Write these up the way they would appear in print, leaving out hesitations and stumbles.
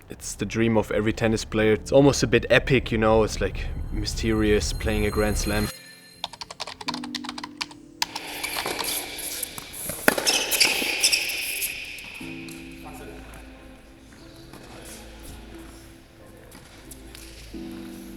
It's the dream of every tennis player. It's almost a bit epic, you know, it's like mysterious playing a Grand Slam.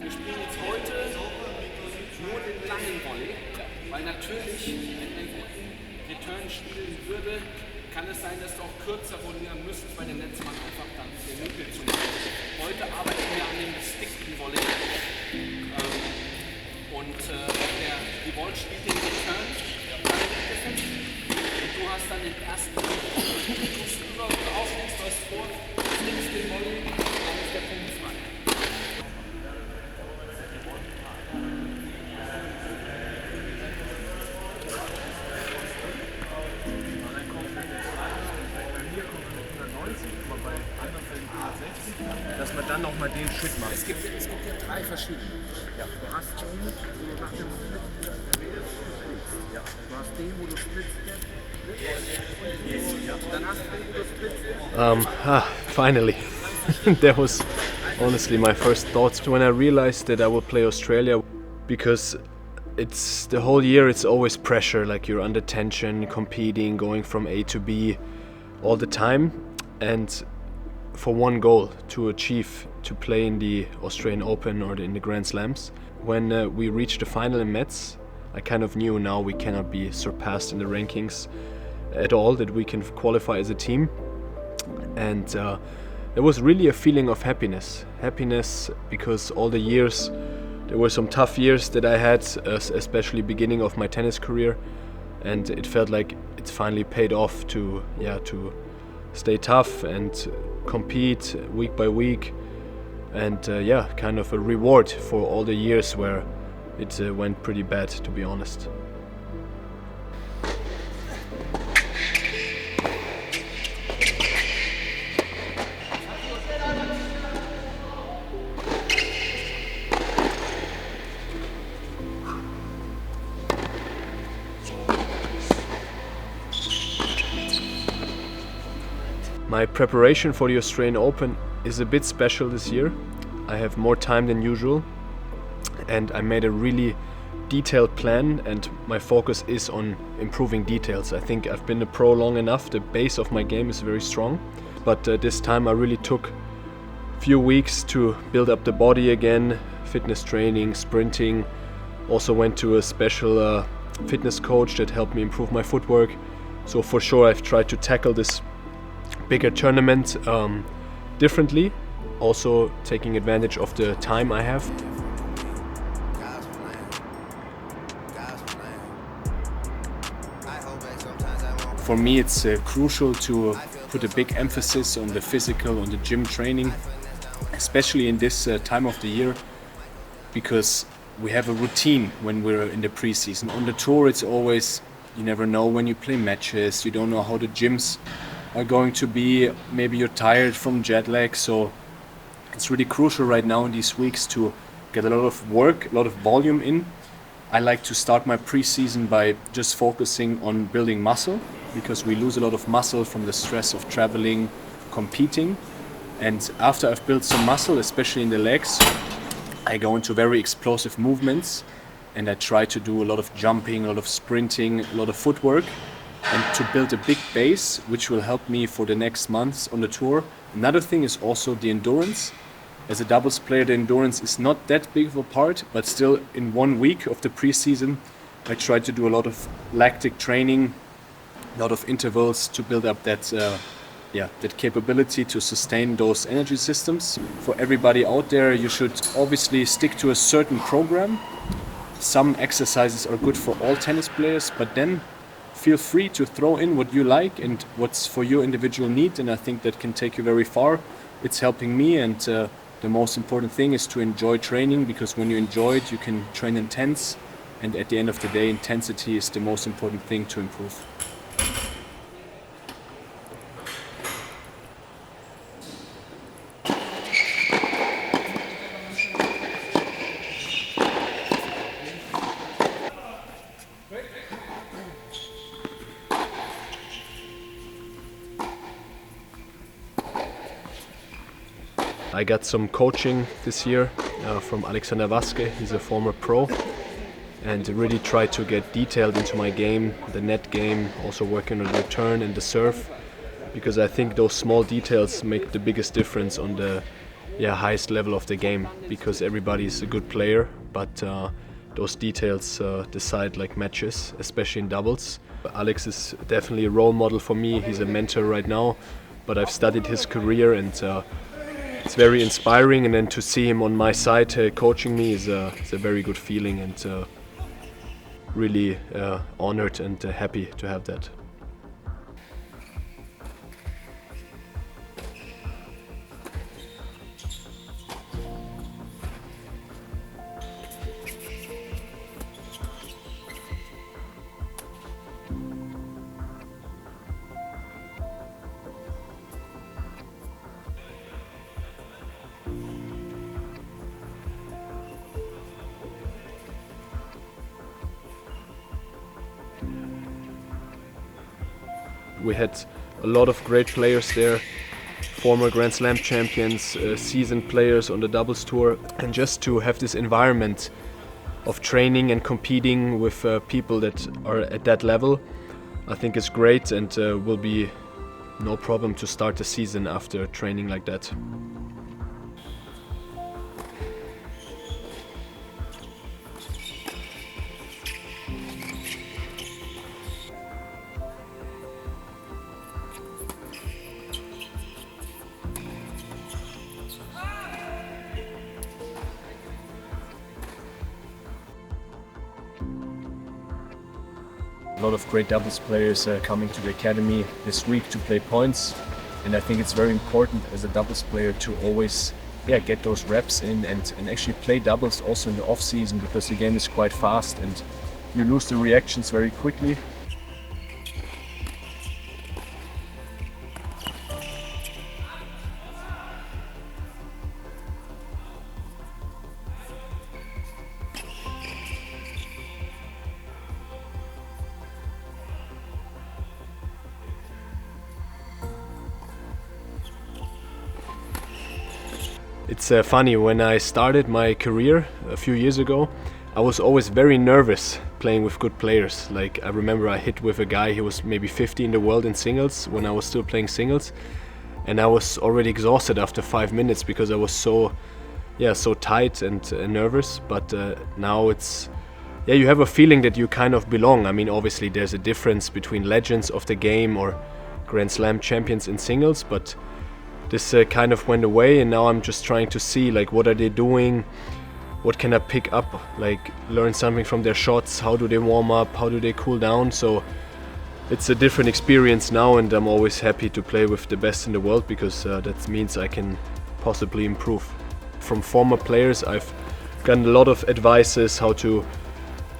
Wir spielen jetzt heute nur den langen Volley, weil natürlich, wenn ein guten Return spielen würde, kann es sein, dass du auch kürzer vollieren müsstest, weil der Netzmann einfach dann den Winkel zu machen. Heute arbeiten wir an dem gestickten Volley und die Ball spielt den Return und du hast dann den ersten Winkel. Du tust über und auflegst, was vor, stickst den Volley, dann ist der Punkt frei. Dass man dann nochmal den Schritt macht. Es gibt ja 3 verschiedene. Ja. Du hast den, wo du nach dem Split ja. Du hast den, wo du splitst. Dann hast du den, wo du splitst. Finally. That was honestly my first thoughts when I realized that I would play Australia, because it's the whole year it's always pressure, like you're under tension, competing, going from A to B all the time, and for one goal, to achieve to play in the Australian Open or in the Grand Slams. When we reached the final in Metz, I kind of knew now we cannot be surpassed in the rankings at all, that we can qualify as a team. And there was really a feeling of happiness because all the years, there were some tough years that I had, especially beginning of my tennis career, and it felt like it's finally paid off to stay tough and compete week by week, and kind of a reward for all the years where it went pretty bad, to be honest. My preparation for the Australian Open is a bit special this year. I have more time than usual, and I made a really detailed plan, and my focus is on improving details. I think I've been a pro long enough, the base of my game is very strong, but this time I really took a few weeks to build up the body again, fitness training, sprinting. Also went to a special fitness coach that helped me improve my footwork. So for sure I've tried to tackle this bigger tournament differently, also taking advantage of the time I have. For me it's crucial to put a big emphasis on the physical, on the gym training, especially in this time of the year, because we have a routine when we're in the preseason. On the tour it's always, you never know when you play matches, you don't know how the gyms are going to be, maybe you're tired from jet lag, so it's really crucial right now in these weeks to get a lot of work, a lot of volume in. I like to start my preseason by just focusing on building muscle, because we lose a lot of muscle from the stress of traveling, competing, and after I've built some muscle, especially in the legs, I go into very explosive movements, and I try to do a lot of jumping, a lot of sprinting, a lot of footwork, and to build a big base which will help me for the next months on the tour. Another thing is also the endurance. As a doubles player, the endurance is not that big of a part, but still in 1 week of the preseason I try to do a lot of lactic training, a lot of intervals to build up that capability to sustain those energy systems. For everybody out there, you should obviously stick to a certain program. Some exercises are good for all tennis players, but then feel free to throw in what you like and what's for your individual need, and I think that can take you very far. It's helping me, and the most important thing is to enjoy training, because when you enjoy it you can train intense, and at the end of the day intensity is the most important thing to improve. I got some coaching this year from Alexander Waske. He's a former pro, and really tried to get detailed into my game, the net game, also working on the return and the serve, because I think those small details make the biggest difference on the highest level of the game, because everybody is a good player, but those details decide like matches, especially in doubles. Alex is definitely a role model for me. He's a mentor right now, but I've studied his career, and it's very inspiring, and then to see him on my side coaching me is a very good feeling, and really honored and happy to have that. We had a lot of great players there, former Grand Slam champions, seasoned players on the doubles tour, and just to have this environment of training and competing with people that are at that level, I think is great, and will be no problem to start the season after training like that. A lot of great doubles players are coming to the academy this week to play points, and I think it's very important as a doubles player to always get those reps in and actually play doubles also in the off season, because the game is quite fast and you lose the reactions very quickly. It's funny, when I started my career a few years ago, I was always very nervous playing with good players. Like, I remember I hit with a guy, he was maybe 50 in the world in singles when I was still playing singles, and I was already exhausted after 5 minutes because I was so tight and nervous. But now it's you have a feeling that you kind of belong. I mean, obviously there's a difference between legends of the game or Grand Slam champions in singles, but this kind of went away, and now I'm just trying to see like what are they doing, what can I pick up, like learn something from their shots, how do they warm up, how do they cool down. So it's a different experience now, and I'm always happy to play with the best in the world, because that means I can possibly improve. From former players I've gotten a lot of advices how to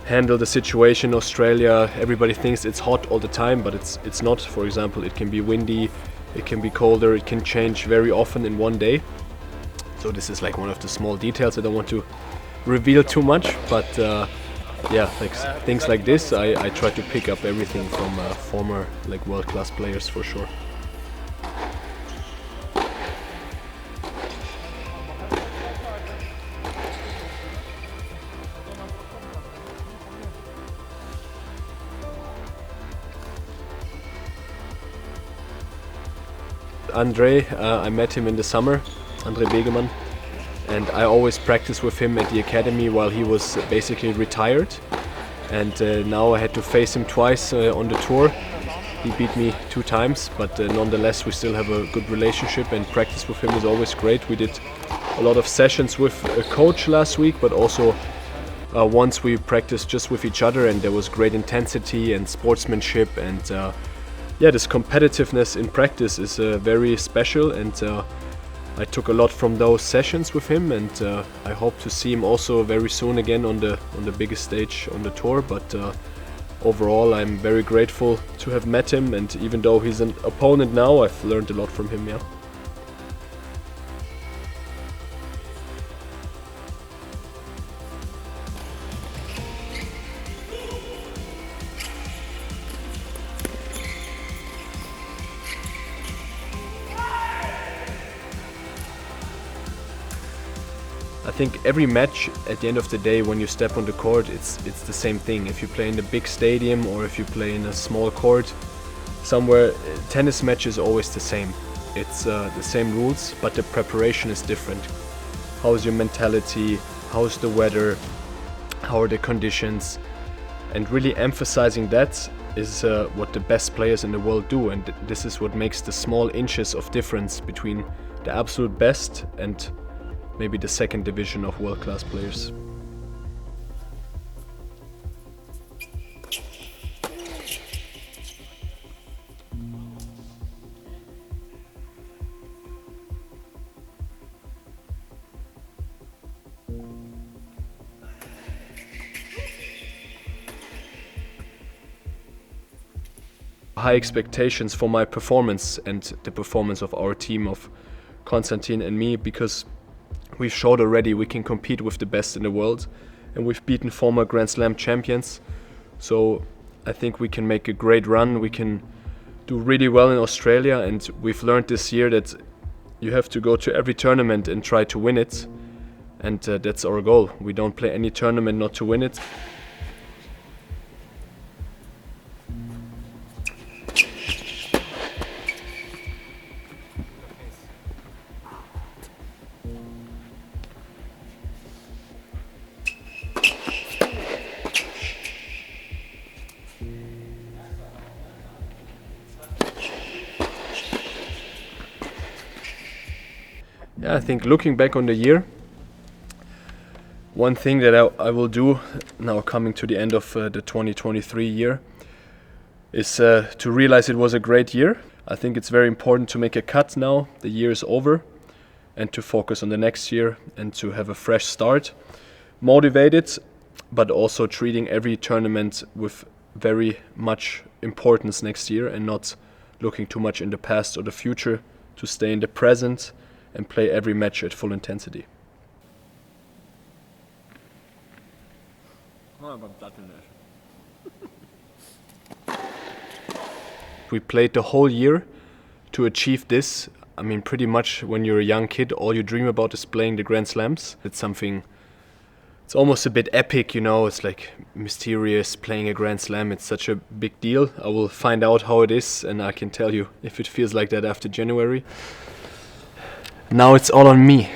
handle the situation in Australia. Everybody thinks it's hot all the time, but it's not. For example, it can be windy, it can be colder, it can change very often in one day. So this is like one of the small details I don't want to reveal too much, but things like this I try to pick up everything from former like world-class players for sure. Andre, I met him in the summer, Andre Begemann, and I always practiced with him at the academy while he was basically retired, and now I had to face him twice on the tour. He beat me 2 times, but nonetheless we still have a good relationship, and practice with him is always great. We did a lot of sessions with a coach last week, but also once we practiced just with each other, and there was great intensity and sportsmanship, and this competitiveness in practice is very special, and I took a lot from those sessions with him, and I hope to see him also very soon again on the biggest stage on the tour. But overall I'm very grateful to have met him, and even though he's an opponent now, I've learned a lot from him. I think every match, at the end of the day, when you step on the court, it's the same thing. If you play in a big stadium or if you play in a small court somewhere, tennis match is always the same. It's the same rules, but the preparation is different. How's your mentality? How's the weather? How are the conditions? And really emphasizing that is what the best players in the world do, and this is what makes the small inches of difference between the absolute best and maybe the second division of world-class players. High expectations for my performance and the performance of our team, of Constantin and me, because we've showed already we can compete with the best in the world, and we've beaten former Grand Slam champions. So I think we can make a great run. We can do really well in Australia, and we've learned this year that you have to go to every tournament and try to win it, and that's our goal. We don't play any tournament not to win it. Yeah, I think looking back on the year, one thing that I will do now coming to the end of the 2023 year is to realize it was a great year. I think it's very important to make a cut now. The year is over, and to focus on the next year and to have a fresh start. Motivated, but also treating every tournament with very much importance next year and not looking too much in the past or the future, to stay in the present and play every match at full intensity. We played the whole year to achieve this. I mean, pretty much when you're a young kid, all you dream about is playing the Grand Slams. It's something, it's almost a bit epic, you know, it's like mysterious, playing a Grand Slam. It's such a big deal. I will find out how it is, and I can tell you if it feels like that after January. Now it's all on me.